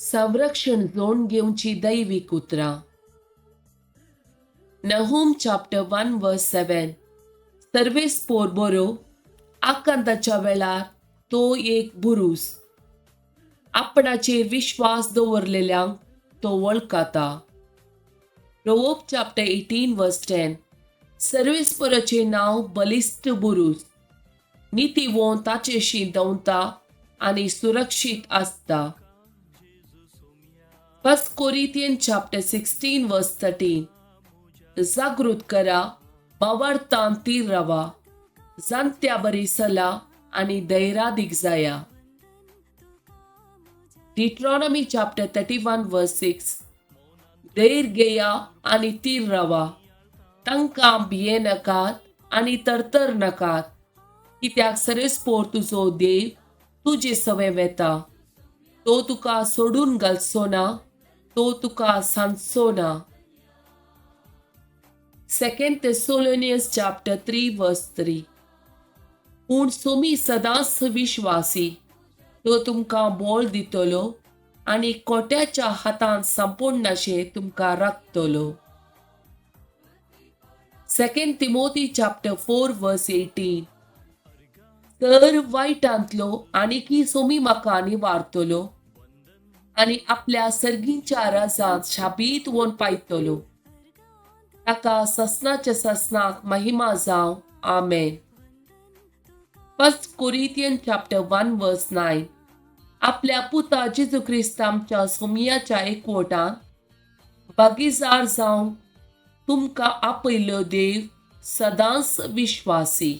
संरक्षण जोडून घेवची दैवीक उतरां. नहूम चॅप्टर 1 वर्स 7. सर्वेस्पोर बरो आकांताच्या वेळार तो एक बुरूस. आपणाचेर विश्वास दवरलेल्यांक तो वळखता. प्रोवर्ब चॅप्टर 18 वर्स 10. सर्वेस्पराचें नांव बलिश्ट बुरूस. नीतिवोन ताचेशी दवता आनी सुरक्षीत आसता. 1 कोरिंथियन चॅप्टर 16 वर्स 13. जागृत करा, बावार्थान तीर रावा, जाणत्या बरी सला आनी धैर्यादीक जाया. डिट्रॉनॉमी चॅप्टर 31 वर्स 6. धैर्य घेया आनी तीर रावा, तांकां भिये नाकात आनी तरतर नाकात, कित्याक सर्वेस्पोर तुजो देव तुजे सवे वेता. तो तुका सोडून घालचो ना, तो तुका सांडचो ना. 2 Thessalonians chapter 3 verse 3. पूण सोमी सदांच विश्वासी, तो तुमकां बोल दितलो आनी कोट्याच्या हातान संपडनाशे तुमकां राखतलो. 2 Timothy chapter 4 verse 18. तर वायटांतलो आनीकी सोमी म्हाका निवारतलो आनी आपल्या सर्गींच्या राजांत शाबीत वोन पायतलो. ताका ससनाच्या ससनाक महिमा जावं. आमेन. 1 Corinthians chapter 1 verse 9. आपल्या पुता जेजू ख्रिस्त आमच्या सोमियाच्या एकवटान बागीजार जावंक तुमकां आपयलो देव सदांच विश्वासी.